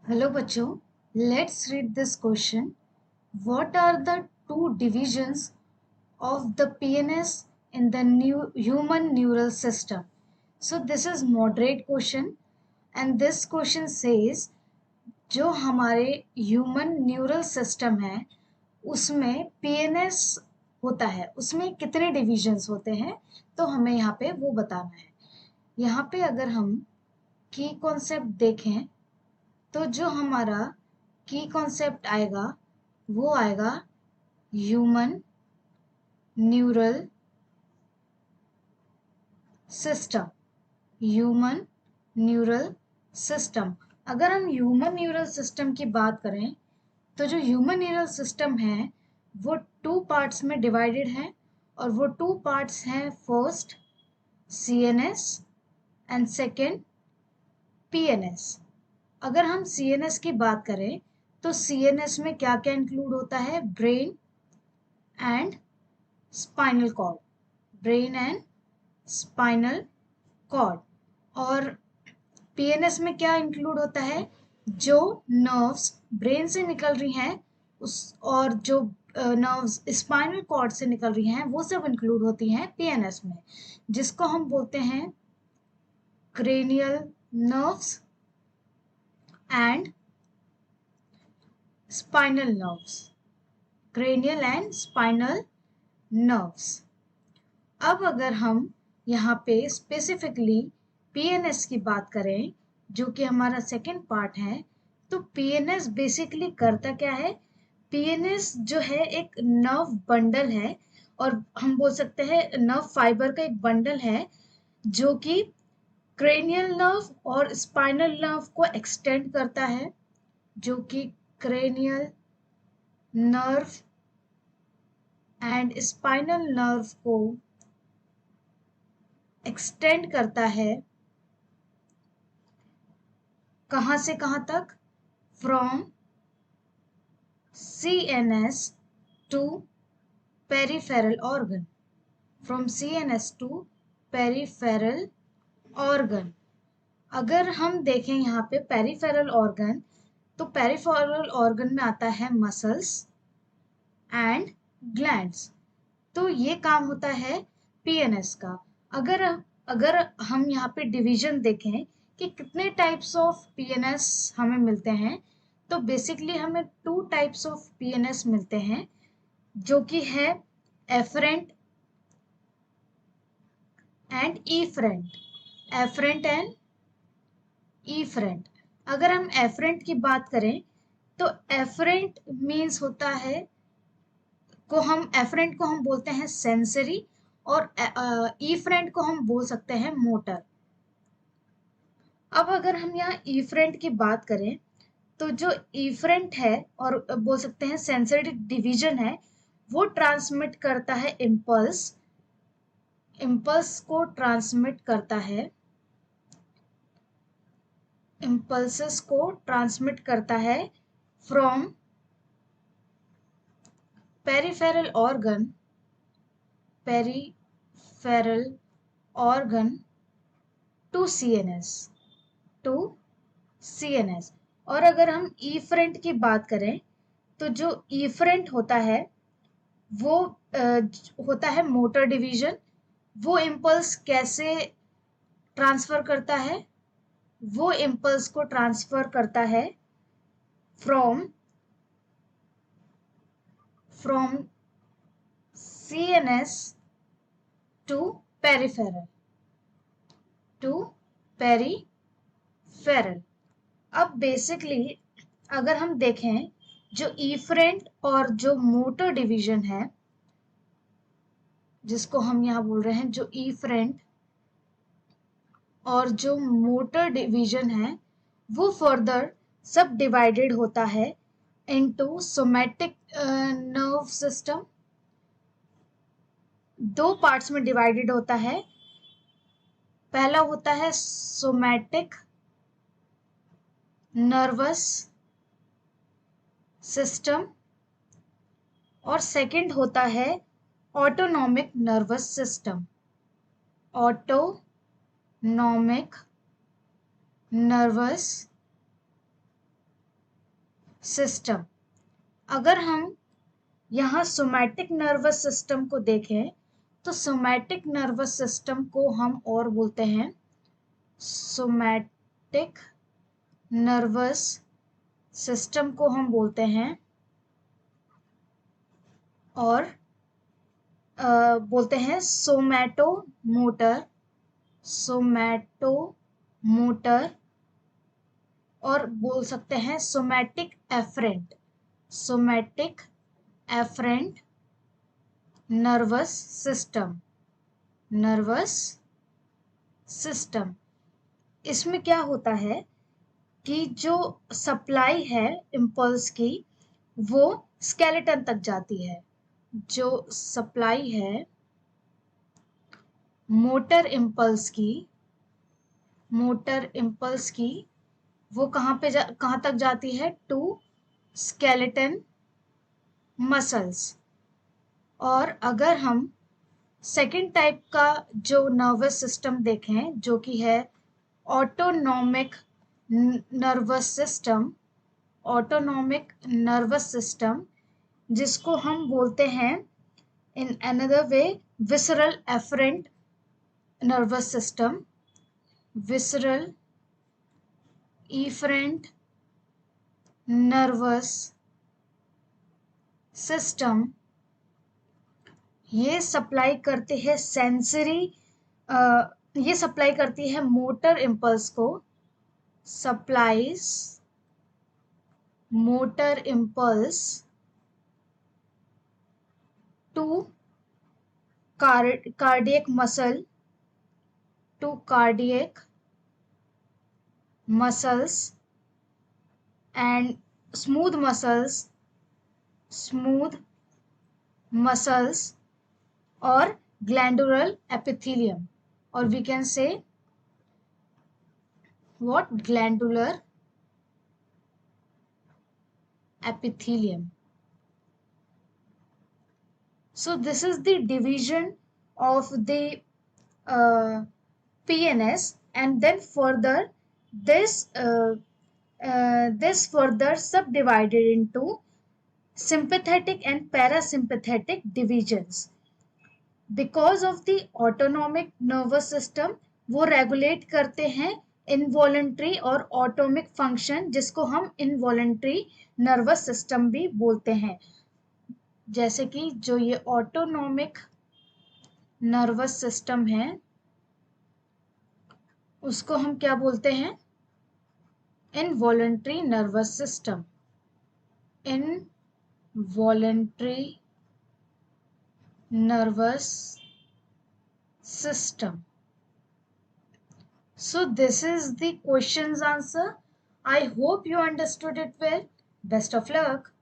Hello बच्चों, let's read this question. What are the two divisions of the PNS in the human neural system? So this is moderate question and this question says जो हमारे human neural system है उसमें PNS होता है, उसमें कितने divisions होते हैं, तो हमें यहाँ पे वो बताना है। यहाँ पे अगर हम की कॉन्सेप्ट देखें तो जो हमारा की कॉन्सेप्ट आएगा वो आएगा human neural system. Human neural system, अगर हम ह्यूमन न्यूरल सिस्टम की बात करें तो जो ह्यूमन न्यूरल सिस्टम है वो टू पार्ट्स में डिवाइडेड है और वो टू पार्ट्स हैं, first CNS and second PNS. अगर हम सीएनएस की बात करें तो सीएनएस में क्या क्या इंक्लूड होता है, brain and spinal cord, brain and spinal cord. और पीएनएस में क्या इंक्लूड होता है, जो नर्व्स ब्रेन से निकल रही हैं उस और जो नर्व्स स्पाइनल कॉर्ड से निकल रही हैं वो सब इंक्लूड होती हैं पीएनएस में, जिसको हम बोलते हैं cranial nerves and spinal nerves, cranial and spinal nerves. अब अगर हम यहाँ पे स्पेसिफिकली पीएनएस की बात करें जो कि हमारा सेकेंड पार्ट है, तो पीएनएस बेसिकली करता क्या है, पीएनएस जो है एक नर्व बंडल है और हम बोल सकते हैं नर्व फाइबर का एक बंडल है जो कि क्रेनियल नर्व और स्पाइनल नर्व को एक्सटेंड करता है, जो कि cranial nerve and spinal nerve को एक्सटेंड करता है कहाँ से कहाँ तक, from CNS to peripheral organ, from CNS to peripheral organ. अगर हम देखें यहाँ पे पेरिफेरल ऑर्गन, तो पेरिफेरल ऑर्गन में आता है मसल्स एंड ग्लैंड्स। तो ये काम होता है पीएनएस का। अगर अगर हम यहाँ पे डिवीजन देखें कि कितने टाइप्स ऑफ पीएनएस हमें मिलते हैं, तो बेसिकली हमें टू टाइप्स ऑफ पीएनएस मिलते हैं जो कि है efferent and efferent, efferent and efferent. अगर हम एफरेंट की बात करें तो एफरेंट मीन्स होता है एफरेंट को हम बोलते हैं सेंसरी और ईफरेंट को हम बोल सकते हैं मोटर। अब अगर हम यहाँ ईफरेंट की बात करें तो जो ईफरेंट है और बोल सकते हैं सेंसरी डिवीजन है, वो ट्रांसमिट करता है इम्पल्स, इम्पल्स को ट्रांसमिट करता है, इम्पल्सेस को ट्रांसमिट करता है from peripheral organ, peripheral organ to CNS, to CNS. और अगर हम ईफरेंट की बात करें तो जो ईफरेंट होता है वो होता है मोटर डिवीजन। वो इम्पल्स कैसे ट्रांसफर करता है, वो इम्पल्स को ट्रांसफर करता है from CNS to peripheral, to peripheral. अब बेसिकली अगर हम देखें जो ईफरेंट और जो मोटर डिवीजन है, जिसको हम यहाँ बोल रहे हैं जो ईफरेंट और जो मोटर डिवीजन है, वो फर्दर सब डिवाइडेड होता है इनटू सोमैटिक नर्व सिस्टम। दो पार्ट्स में डिवाइडेड होता है, पहला होता है सोमैटिक नर्वस सिस्टम और सेकंड होता है autonomic nervous system, autonomic nervous system. अगर हम यहाँ सोमैटिक नर्वस सिस्टम को देखें तो सोमैटिक नर्वस सिस्टम को हम और बोलते हैं सोमैटिक नर्वस सिस्टम को हम बोलते हैं और बोलते हैं सोमैटोमोटर और बोल सकते हैं सोमैटिक एफरेंट नर्वस सिस्टम। इसमें क्या होता है कि जो सप्लाई है इम्पल्स की वो स्केलेटन तक जाती है। जो सप्लाई है मोटर इम्पल्स की वो कहाँ तक जाती है? To skeleton muscles. और अगर हम सेकेंड टाइप का जो नर्वस सिस्टम देखें जो कि है ऑटोनॉमिक नर्वस सिस्टम जिसको हम बोलते हैं in another way visceral efferent nervous nervous system. ये सप्लाई करते हैं ये सप्लाई करती है मोटर इम्पल्स को, supplies motor impulse to cardiac muscles and smooth muscles or glandular epithelium, or we can say what? Glandular epithelium. So this is the division of the PNS, and then further this further subdivided into sympathetic and parasympathetic divisions. Because of the autonomic nervous system वो regulate करते हैं involuntary और atomic function जिसको हम involuntary nervous system भी बोलते हैं। जैसे कि जो ये ऑटोनॉमिक नर्वस सिस्टम है उसको हम क्या बोलते हैं? Involuntary nervous system. Involuntary nervous system. So this is the question's answer. I hope you understood it well. Best of luck.